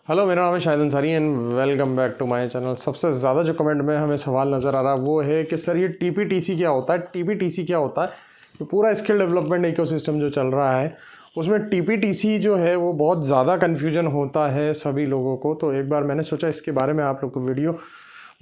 Hello, मेरा नाम है Shahid Ansari and welcome back to my channel. सबसे ज़्यादा जो कमेंट में हमें सवाल नज़र आ रहा है वो है कि सर ये टीपीटीसी क्या होता है, टीपीटीसी क्या होता है। तो पूरा स्किल डेवलपमेंट इकोसिस्टम जो चल रहा है उसमें टीपीटीसी जो है वो बहुत ज़्यादा कन्फ्यूजन होता है सभी लोगों को। तो एक बार मैंने सोचा इसके बारे में आप लोग को वीडियो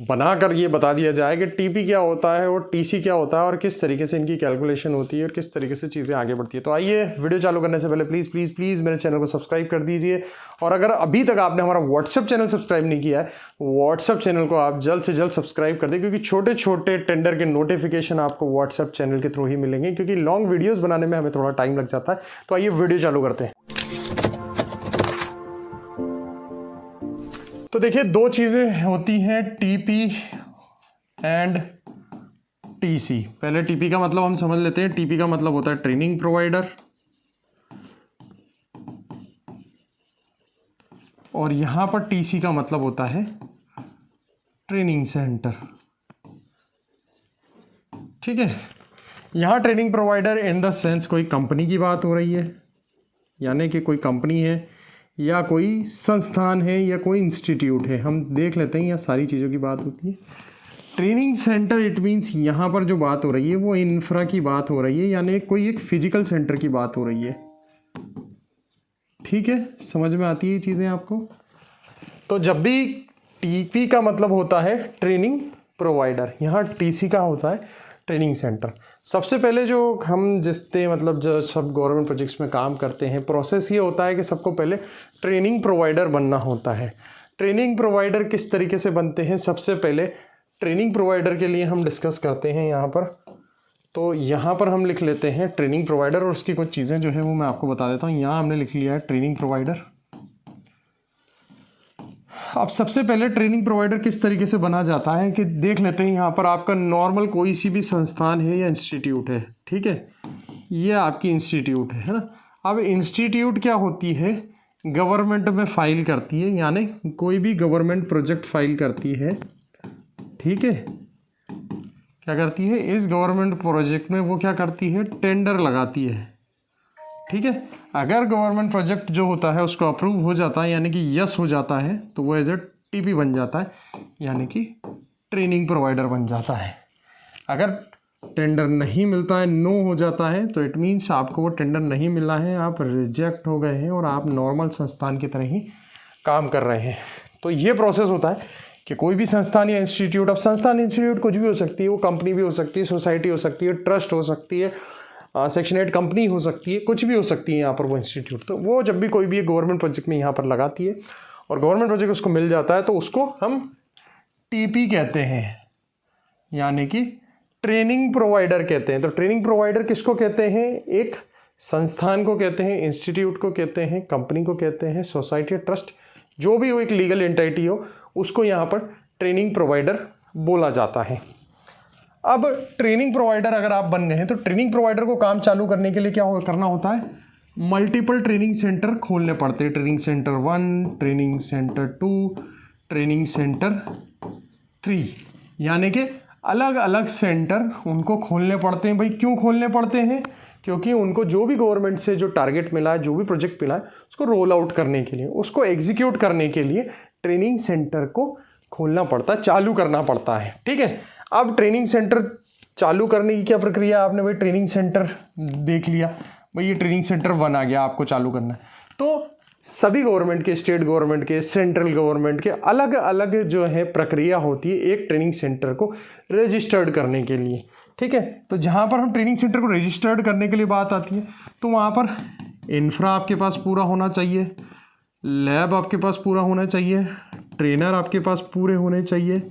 बनाकर ये बता दिया जाए कि टीपी क्या होता है और टीसी क्या होता है और किस तरीके से इनकी कैलकुलेशन होती है और किस तरीके से चीज़ें आगे बढ़ती है। तो आइए वीडियो चालू करने से पहले प्लीज़ प्लीज़ प्लीज़ मेरे चैनल को सब्सक्राइब कर दीजिए। और अगर अभी तक आपने हमारा व्हाट्सएप चैनल सब्सक्राइब नहीं किया है, व्हाट्सएप चैनल को आप जल्द से जल्द सब्सक्राइब कर दें, क्योंकि छोटे छोटे टेंडर के नोटिफिकेशन आपको व्हाट्सएप चैनल के थ्रू ही मिलेंगे, क्योंकि लॉन्ग वीडियोज़ बनाने में हमें थोड़ा टाइम लग जाता है। तो आइए वीडियो चालू करते हैं। तो देखिए, दो चीज़ें होती हैं, टीपी एंड टीसी। पहले टीपी का मतलब हम समझ लेते हैं। टीपी का मतलब होता है ट्रेनिंग प्रोवाइडर, और यहां पर टीसी का मतलब होता है ट्रेनिंग सेंटर। ठीक है, यहां training provider in the sense कोई कंपनी की बात हो रही है, यानी कि कोई कंपनी है या कोई संस्थान है या कोई इंस्टीट्यूट है। हम देख लेते हैं, यहाँ सारी चीज़ों की बात होती है। ट्रेनिंग सेंटर इट मीन्स यहाँ पर जो बात हो रही है वो इंफ्रा की बात हो रही है, यानी कोई एक फिजिकल सेंटर की बात हो रही है। ठीक है, समझ में आती है ये चीज़ें आपको। तो जब भी टीपी का मतलब होता है ट्रेनिंग प्रोवाइडर, यहाँ टीसी का होता है ट्रेनिंग सेंटर। सबसे पहले जो हम जिससे मतलब जो सब गवर्नमेंट प्रोजेक्ट्स में काम करते हैं, प्रोसेस ये होता है कि सबको पहले ट्रेनिंग प्रोवाइडर बनना होता है। ट्रेनिंग प्रोवाइडर किस तरीके से बनते हैं, सबसे पहले ट्रेनिंग प्रोवाइडर के लिए हम डिस्कस करते हैं यहाँ पर। तो यहाँ पर हम लिख लेते हैं ट्रेनिंग प्रोवाइडर, और उसकी कुछ चीज़ें जो है वो मैं आपको बता देता हूँ। यहाँ हमने लिख लिया है ट्रेनिंग प्रोवाइडर। अब सबसे पहले ट्रेनिंग प्रोवाइडर किस तरीके से बना जाता है कि देख लेते हैं। यहाँ पर आपका नॉर्मल कोई सी भी संस्थान है या इंस्टीट्यूट है, ठीक है, ये आपकी इंस्टीट्यूट है ना। अब इंस्टीट्यूट क्या होती है, गवर्नमेंट में फाइल करती है, यानी कोई भी गवर्नमेंट प्रोजेक्ट फाइल करती है। ठीक है, क्या करती है, इस गवर्नमेंट प्रोजेक्ट में वो क्या करती है, टेंडर लगाती है। ठीक है, अगर गवर्नमेंट प्रोजेक्ट जो होता है उसको अप्रूव हो जाता है, यानी कि यस हो जाता है, तो वो एज ए टीपी बन जाता है, यानी कि ट्रेनिंग प्रोवाइडर बन जाता है। अगर टेंडर नहीं मिलता है, नो हो जाता है, तो इट मीन्स आपको वो टेंडर नहीं मिला है, आप रिजेक्ट हो गए हैं और आप नॉर्मल संस्थान की तरह ही काम कर रहे हैं। तो ये प्रोसेस होता है कि कोई भी संस्थान या इंस्टीट्यूट, अब संस्थान इंस्टीट्यूट कुछ भी हो सकती है, वो कंपनी भी हो सकती है, सोसाइटी हो सकती है, ट्रस्ट हो सकती है, सेक्शन 8 कंपनी हो सकती है, कुछ भी हो सकती है यहाँ पर वो इंस्टीट्यूट। तो वो जब भी कोई भी एक गवर्नमेंट प्रोजेक्ट में यहाँ पर लगाती है और गवर्नमेंट प्रोजेक्ट उसको मिल जाता है, तो उसको हम टीपी कहते हैं, यानी कि ट्रेनिंग प्रोवाइडर कहते हैं। तो ट्रेनिंग प्रोवाइडर किसको कहते हैं, एक संस्थान को कहते हैं, इंस्टीट्यूट को कहते हैं, कंपनी को कहते हैं, सोसाइटी, ट्रस्ट, जो भी वो एक लीगल एंटिटी हो, उसको यहाँ पर ट्रेनिंग प्रोवाइडर बोला जाता है। अब ट्रेनिंग प्रोवाइडर अगर आप बन गए हैं, तो ट्रेनिंग प्रोवाइडर को काम चालू करने के लिए क्या करना होता है, मल्टीपल ट्रेनिंग सेंटर खोलने पड़ते हैं। Training centre 1, training centre 2, training centre 3, यानी कि अलग अलग सेंटर उनको खोलने पड़ते हैं। भाई क्यों खोलने पड़ते हैं, क्योंकि उनको जो भी गवर्नमेंट से जो टारगेट मिला है, जो भी प्रोजेक्ट मिला है, उसको रोल आउट करने के लिए, उसको एग्जीक्यूट करने के लिए ट्रेनिंग सेंटर को खोलना पड़ता है, चालू करना पड़ता है। ठीक है, अब ट्रेनिंग सेंटर चालू करने की क्या प्रक्रिया, आपने भाई ट्रेनिंग सेंटर देख लिया, भाई ये ट्रेनिंग सेंटर 1 आ गया, आपको चालू करना है। तो सभी गवर्नमेंट के, स्टेट गवर्नमेंट के, सेंट्रल गवर्नमेंट के अलग अलग जो है प्रक्रिया होती है एक ट्रेनिंग सेंटर को रजिस्टर्ड करने के लिए। ठीक है, तो जहाँ पर हम ट्रेनिंग सेंटर को रजिस्टर्ड करने के लिए बात आती है, तो वहाँ पर इंफ्रा आपके पास पूरा होना चाहिए, लैब आपके पास पूरा होना चाहिए, ट्रेनर आपके पास पूरे होने चाहिए,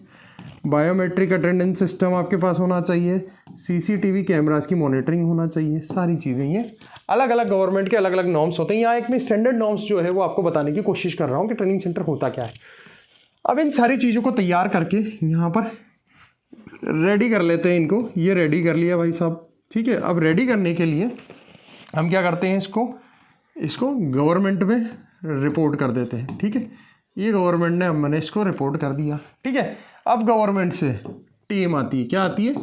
बायोमेट्रिक अटेंडेंस सिस्टम आपके पास होना चाहिए, सीसीटीवी कैमरास की मॉनिटरिंग होना चाहिए। सारी चीज़ें ये अलग अलग गवर्नमेंट के अलग अलग नॉर्म्स होते हैं। यहाँ एक मैं स्टैंडर्ड नॉर्म्स जो है वो आपको बताने की कोशिश कर रहा हूँ कि ट्रेनिंग सेंटर होता क्या है। अब इन सारी चीज़ों को तैयार करके यहाँ पर रेडी कर लेते हैं इनको। ये रेडी कर लिया भाई साहब, ठीक है। अब रेडी करने के लिए हम क्या करते हैं, इसको गवर्नमेंट में रिपोर्ट कर देते हैं। ठीक है, ये गवर्नमेंट ने हमने इसको रिपोर्ट कर दिया। ठीक है, अब गवर्नमेंट से टीम आती है, क्या आती है,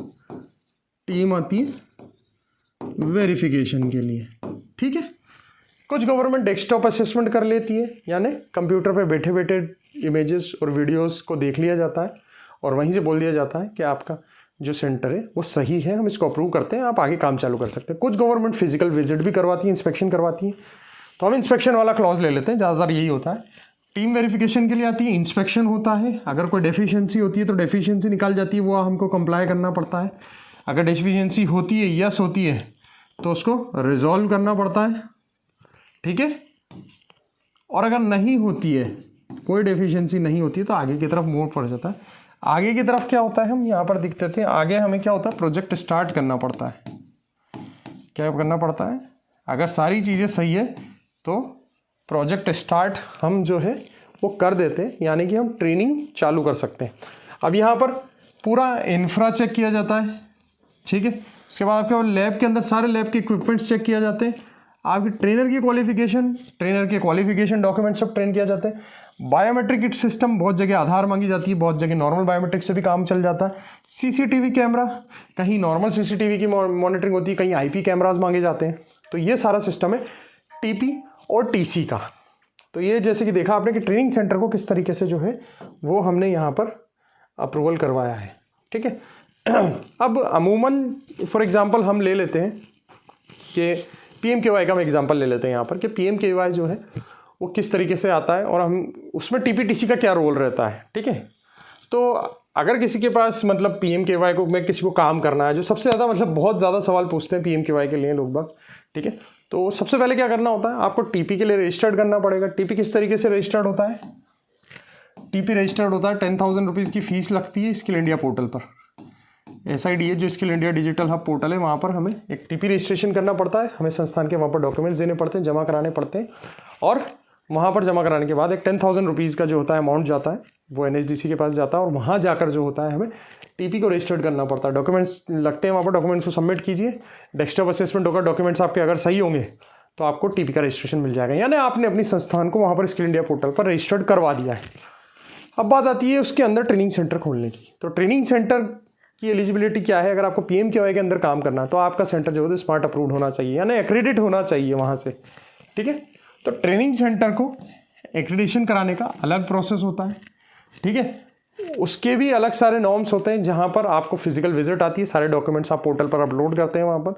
टीम आती है वेरिफिकेशन के लिए। ठीक है, कुछ गवर्नमेंट डेस्कटॉप असेसमेंट कर लेती है, यानी कंप्यूटर पे बैठे बैठे इमेजेस और वीडियोस को देख लिया जाता है और वहीं से बोल दिया जाता है कि आपका जो सेंटर है वो सही है, हम इसको अप्रूव करते हैं, आप आगे काम चालू कर सकते हैं। कुछ गवर्नमेंट फिजिकल विजिट भी करवाती है, इंस्पेक्शन करवाती है, तो हम इंस्पेक्शन वाला क्लॉज ले लेते हैं, ज़्यादातर यही होता है। टीम वेरिफिकेशन के लिए आती है, इंस्पेक्शन होता है, अगर कोई डेफिशिएंसी होती है तो डेफिशिएंसी निकाल जाती है, वो हमको कंप्लाई करना पड़ता है। अगर डेफिशिएंसी होती है, यस होती है, तो उसको रिजॉल्व करना पड़ता है, ठीक है। और अगर नहीं होती है, कोई डेफिशिएंसी नहीं होती है, तो आगे की तरफ मूव पड़ जाता है। आगे की तरफ क्या होता है, हम यहाँ पर दिखते थे, आगे हमें क्या होता है, प्रोजेक्ट स्टार्ट करना पड़ता है। क्या करना पड़ता है, अगर सारी चीज़ें सही है तो प्रोजेक्ट स्टार्ट हम जो है वो कर देते हैं, यानी कि हम ट्रेनिंग चालू कर सकते हैं। अब यहाँ पर पूरा इंफ्रा चेक किया जाता है, ठीक है। उसके बाद आपके लैब के अंदर सारे लैब के इक्विपमेंट्स चेक किया जाते हैं। आपके ट्रेनर के क्वालिफिकेशन डॉक्यूमेंट सब ट्रेन किया जाता है। बायोमेट्रिक सिस्टम बहुत जगह आधार मांगी जाती है, बहुत जगह नॉर्मल बायोमेट्रिक से भी काम चल जाता है। सीसीटीवी कैमरा, कहीं नॉर्मल सीसीटीवी की मॉनिटरिंग होती है, कहीं आईपी कैमराज मांगे जाते हैं। तो ये सारा सिस्टम है टीपी और टीसी का। तो ये जैसे कि देखा आपने कि ट्रेनिंग सेंटर को किस तरीके से जो है वो हमने यहाँ पर अप्रूवल करवाया है, ठीक है। अब अमूमन फॉर एग्जांपल हम ले लेते हैं कि PMKY का हम एग्जांपल ले लेते हैं यहाँ पर कि PMKY जो है वो किस तरीके से आता है और हम उसमें TPTC का क्या रोल रहता है, ठीक है। तो अगर किसी के पास मतलब PMKY को में किसी को काम करना है, जो सबसे ज़्यादा मतलब बहुत ज़्यादा सवाल पूछते हैं PMKY के लिए लोग बाग, ठीक है। तो सबसे पहले क्या करना होता है, आपको TP के लिए रजिस्टर्ड करना पड़ेगा। TP किस तरीके से रजिस्टर्ड होता है, TP रजिस्टर्ड होता है 10,000 रुपीज़ की फीस लगती है स्किल इंडिया पोर्टल पर। SID है जो skill India digital hub portal है, वहाँ पर हमें एक TP रजिस्ट्रेशन करना पड़ता है, हमें संस्थान के वहाँ पर डॉक्यूमेंट्स देने पड़ते हैं, जमा कराने पड़ते हैं, और वहाँ पर जमा कराने के बाद एक 10,000 रुपीज़ का जो होता है अमाउंट जाता है, वो NHDC के पास जाता है, और वहाँ जाकर जो होता है हमें TP को रजिस्टर्ड करना पड़ता है। डॉक्यूमेंट्स लगते हैं वहाँ पर, डॉक्यूमेंट्स को सबमिट कीजिए, डेस्कटॉप असेसमेंट होगा, डॉक्यूमेंट्स आपके अगर सही होंगे तो आपको TP का रजिस्ट्रेशन मिल जाएगा, यानी आपने अपनी संस्थान को वहाँ पर स्किल इंडिया पोर्टल पर रजिस्टर्ड करवा दिया है। अब बात आती है उसके अंदर ट्रेनिंग सेंटर खोलने की। तो ट्रेनिंग सेंटर की एलिजिबिलिटी क्या है, अगर आपको PMKY के अंदर काम करना है तो आपका सेंटर जो है स्मार्ट अप्रूव्ड होना चाहिए, यानी एक्रेडिट होना चाहिए वहाँ से, ठीक है। तो ट्रेनिंग सेंटर को एक्रेडिटेशन कराने का अलग प्रोसेस होता है, ठीक है। उसके भी अलग सारे नॉर्म्स होते हैं, जहाँ पर आपको फिजिकल विजिट आती है, सारे डॉक्यूमेंट्स आप पोर्टल पर अपलोड करते हैं। वहाँ पर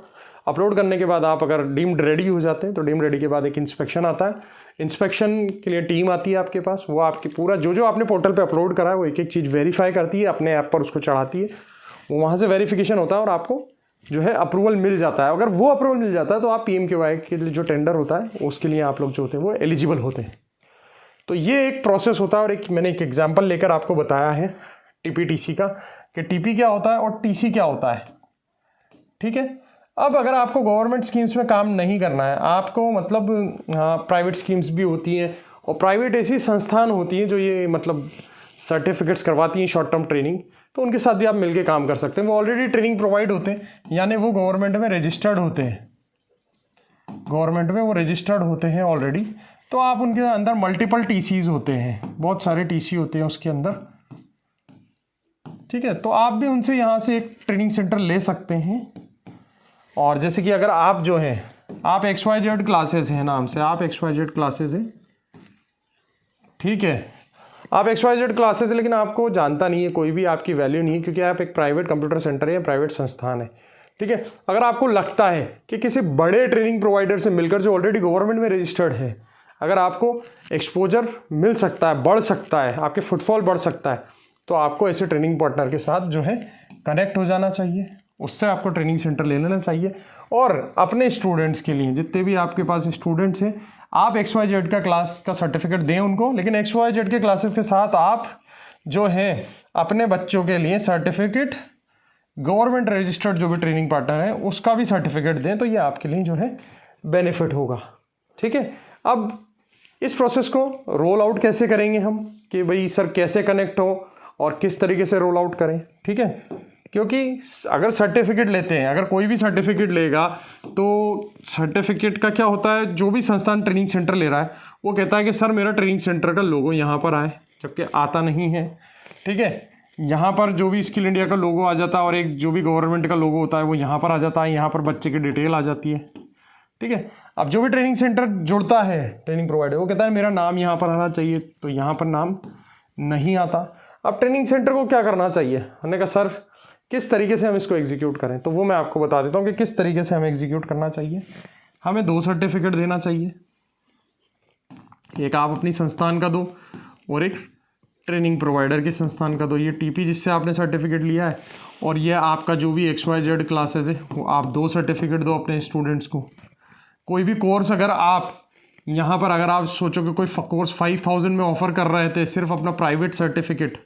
अपलोड करने के बाद आप अगर डीम्ड रेडी हो जाते हैं तो डीम्ड रेडी के बाद एक इंस्पेक्शन आता है। इंस्पेक्शन के लिए टीम आती है आपके पास, वो आपकी पूरा जो आपने पोर्टल पे अपलोड करा है वो एक एक चीज़ वेरीफाई करती है, अपने ऐप पर उसको चढ़ाती है, वो वहाँ से वेरिफिकेशन होता है और आपको जो है अप्रूवल मिल जाता है। अगर वो अप्रूवल मिल जाता है तो आप PMKY के लिए जो टेंडर होता है उसके लिए आप लोग जो होते हैं वो एलिजिबल होते हैं। तो ये एक प्रोसेस होता है, और मैंने एक एग्जाम्पल लेकर आपको बताया है TPTC का कि TP क्या होता है और TC क्या होता है, ठीक है। अब अगर आपको गवर्नमेंट स्कीम्स में काम नहीं करना है, आपको मतलब प्राइवेट स्कीम्स भी होती हैं, और प्राइवेट ऐसी संस्थान होती हैं जो ये मतलब सर्टिफिकेट्स करवाती हैं शॉर्ट टर्म ट्रेनिंग, तो उनके साथ भी आप मिलके काम कर सकते हैं। वो ऑलरेडी ट्रेनिंग प्रोवाइड होते हैं, यानी वो गवर्नमेंट में रजिस्टर्ड होते हैं, गवर्नमेंट में वो रजिस्टर्ड होते हैं ऑलरेडी। तो आप उनके अंदर मल्टीपल TCs होते हैं, बहुत सारे TC होते हैं उसके अंदर, ठीक है। तो आप भी उनसे यहाँ से एक ट्रेनिंग सेंटर ले सकते हैं। और जैसे कि अगर आप जो है आप XYZ क्लासेस हैं नाम से, आप XYZ क्लासेस हैं, ठीक है, आप XYZ क्लासेस, लेकिन आपको जानता नहीं है कोई भी, आपकी वैल्यू नहीं है, क्योंकि आप एक प्राइवेट कंप्यूटर सेंटर है, प्राइवेट संस्थान है, ठीक है। अगर आपको लगता है कि किसी बड़े ट्रेनिंग प्रोवाइडर से मिलकर जो ऑलरेडी गवर्नमेंट में रजिस्टर्ड है, अगर आपको एक्सपोजर मिल सकता है, बढ़ सकता है, आपके फुटफॉल बढ़ सकता है, तो आपको ऐसे ट्रेनिंग पार्टनर के साथ जो है कनेक्ट हो जाना चाहिए, उससे आपको ट्रेनिंग सेंटर ले लेना चाहिए। और अपने स्टूडेंट्स के लिए, जितने भी आपके पास स्टूडेंट्स हैं, आप XYZ का क्लास का सर्टिफिकेट दें उनको, लेकिन XYZ के क्लासेस के साथ आप जो है अपने बच्चों के लिए सर्टिफिकेट, गवर्नमेंट रजिस्टर्ड जो भी ट्रेनिंग पार्टनर है उसका भी सर्टिफिकेट दें, तो ये आपके लिए जो है बेनिफिट होगा, ठीक है। अब इस प्रोसेस को रोल आउट कैसे करेंगे हम, कि भाई सर कैसे कनेक्ट हो और किस तरीके से रोल आउट करें, ठीक है। क्योंकि अगर सर्टिफिकेट लेते हैं, अगर कोई भी सर्टिफिकेट लेगा तो सर्टिफिकेट का क्या होता है, जो भी संस्थान ट्रेनिंग सेंटर ले रहा है वो कहता है कि सर मेरा ट्रेनिंग सेंटर का लोगो यहाँ पर आए, जबकि आता नहीं है, ठीक है। यहाँ पर जो भी स्किल इंडिया का लोगो आ जाता है और एक जो भी गवर्नमेंट का लोगो होता है वो यहाँ पर आ जाता है, यहाँ पर बच्चे की डिटेल आ जाती है, ठीक है। अब जो भी ट्रेनिंग सेंटर जुड़ता है ट्रेनिंग प्रोवाइडर, वो कहता है मेरा नाम यहाँ पर आना चाहिए, तो यहाँ पर नाम नहीं आता। अब ट्रेनिंग सेंटर को क्या करना चाहिए, हमने कहा सर किस तरीके से हम इसको एग्जीक्यूट करें, तो वो मैं आपको बता देता हूँ कि किस तरीके से हमें एग्जीक्यूट करना चाहिए। हमें 2 सर्टिफिकेट देना चाहिए, एक आप अपनी संस्थान का दो और एक ट्रेनिंग प्रोवाइडर के संस्थान का दो। ये टीपी जिससे आपने सर्टिफिकेट लिया है और ये आपका जो भी XYZ क्लासेस है वो आप 2 सर्टिफिकेट दो अपने स्टूडेंट्स को। कोई भी कोर्स अगर आप यहाँ पर अगर आप सोचो कि कोई कोर्स 5000 में ऑफर कर रहे थे सिर्फ अपना प्राइवेट सर्टिफिकेट,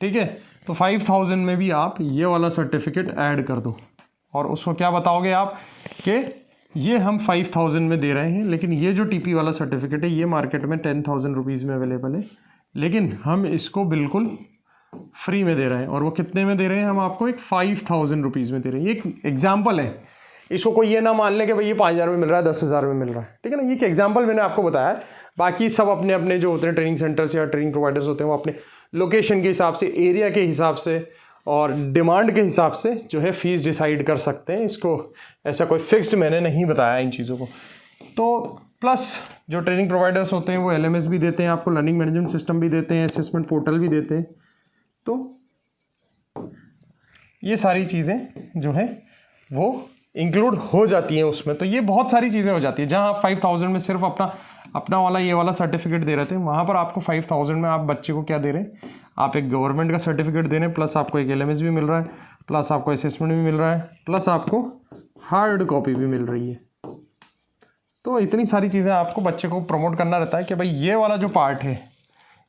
ठीक है, तो 5000 में भी आप ये वाला सर्टिफिकेट ऐड कर दो और उसको क्या बताओगे आप कि ये हम 5000 में दे रहे हैं, लेकिन ये जो टीपी वाला सर्टिफिकेट है ये मार्केट में 10,000 रुपीज़ में अवेलेबल है, लेकिन हम इसको बिल्कुल फ्री में दे रहे हैं। और वो कितने में दे रहे हैं, हम आपको एक 5000 रुपीज़ में दे रहे हैं। ये एक एग्जाम्पल है, इसको कोई ये ना मान ले कि भाई ये 5000 में मिल रहा है, 10,000 में मिल रहा है, ठीक है ना। ये एक एग्जाम्पल मैंने आपको बताया है। बाकी सब अपने अपने जो होते हैं ट्रेनिंग सेंटर्स या ट्रेनिंग प्रोवाइडर्स होते हैं वो अपने लोकेशन के हिसाब से, एरिया के हिसाब से और डिमांड के हिसाब से जो है फीस डिसाइड कर सकते हैं। इसको ऐसा कोई फिक्स्ड मैंने नहीं बताया इन चीज़ों को। तो प्लस जो ट्रेनिंग प्रोवाइडर्स होते हैं वो LMS भी देते हैं आपको, लर्निंग मैनेजमेंट सिस्टम भी देते हैं, असेसमेंट पोर्टल भी देते हैं। तो ये सारी चीज़ें जो है वो इंक्लूड हो जाती हैं उसमें। तो ये बहुत सारी चीज़ें हो जाती है। जहाँ आप 5000 में सिर्फ अपना वाला ये वाला सर्टिफिकेट दे रहे थे, वहाँ पर आपको 5000 में आप बच्चे को क्या दे रहे हैं, आप एक गवर्नमेंट का सर्टिफिकेट दे रहे हैं, प्लस आपको एक LMS भी मिल रहा है, प्लस आपको असेसमेंट भी मिल रहा है, प्लस आपको हार्ड कॉपी भी मिल रही है। तो इतनी सारी चीज़ें आपको बच्चे को प्रमोट करना रहता है कि भाई ये वाला जो पार्ट है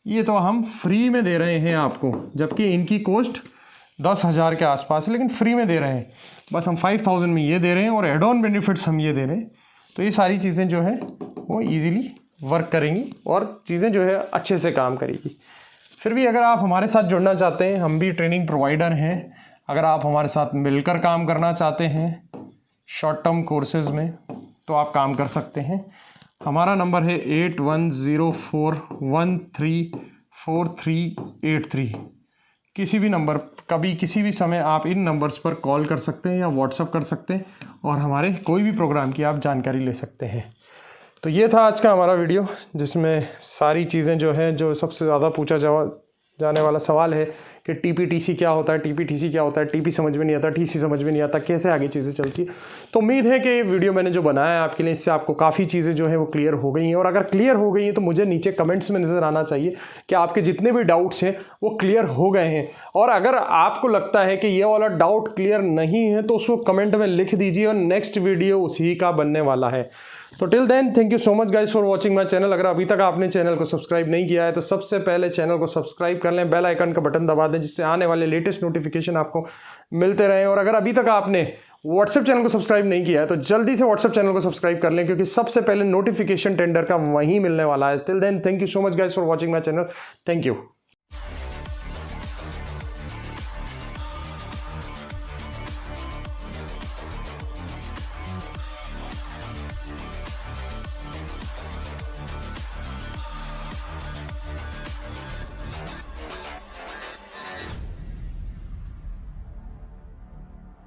ये तो हम फ्री में दे रहे हैं आपको, जबकि इनकी कॉस्ट 10,000 के आसपास है, लेकिन फ्री में दे रहे हैं। बस हम 5000 में ये दे रहे हैं और एड ऑन बेनिफिट्स हम ये दे रहे हैं। तो ये सारी चीज़ें जो है वो ईजीली वर्क करेंगी और चीज़ें जो है अच्छे से काम करेगी। फिर भी अगर आप हमारे साथ जुड़ना चाहते हैं, हम भी ट्रेनिंग प्रोवाइडर हैं, अगर आप हमारे साथ मिलकर काम करना चाहते हैं शॉर्ट टर्म कोर्सेज़ में, तो आप काम कर सकते हैं। हमारा नंबर है 8104134383। किसी भी नंबर, कभी किसी भी समय आप इन नंबर्स पर कॉल कर सकते हैं या व्हाट्सअप कर सकते हैं और हमारे कोई भी प्रोग्राम की आप जानकारी ले सकते हैं। तो ये था आज का हमारा वीडियो, जिसमें सारी चीज़ें जो है, जो सबसे ज़्यादा पूछा जाने वाला सवाल है कि TPTC क्या होता है, TPTC क्या होता है, TP समझ में नहीं आता, TC समझ में नहीं आता, कैसे आगे चीज़ें चलती है। तो उम्मीद है कि ये वीडियो मैंने जो बनाया है आपके लिए, इससे आपको काफ़ी चीज़ें जो है वो क्लियर हो गई हैं। और अगर क्लियर हो गई हैं तो मुझे नीचे कमेंट्स में नज़र आना चाहिए कि आपके जितने भी डाउट्स हैं वो क्लियर हो गए हैं। और अगर आपको लगता है कि ये वाला डाउट क्लियर नहीं है तो उसको कमेंट में लिख दीजिए और नेक्स्ट वीडियो उसी का बनने वाला है। तो till then thank you so much guys for watching my channel. अगर अभी तक आपने चैनल को सब्सक्राइब नहीं किया है तो सबसे पहले चैनल को सब्सक्राइब कर लें, बेल आइकन का बटन दबा दें, जिससे आने वाले लेटेस्ट नोटिफिकेशन आपको मिलते रहें। और अगर अभी तक आपने व्हाट्सएप चैनल को सब्सक्राइब नहीं किया है तो जल्दी से व्हाट्सएप चैनल को सब्सक्राइब कर लें, क्योंकि सबसे पहले नोटिफिकेशन टेंडर का वहीं मिलने वाला है। Till then thank you so much guys for watching my channel. Thank you.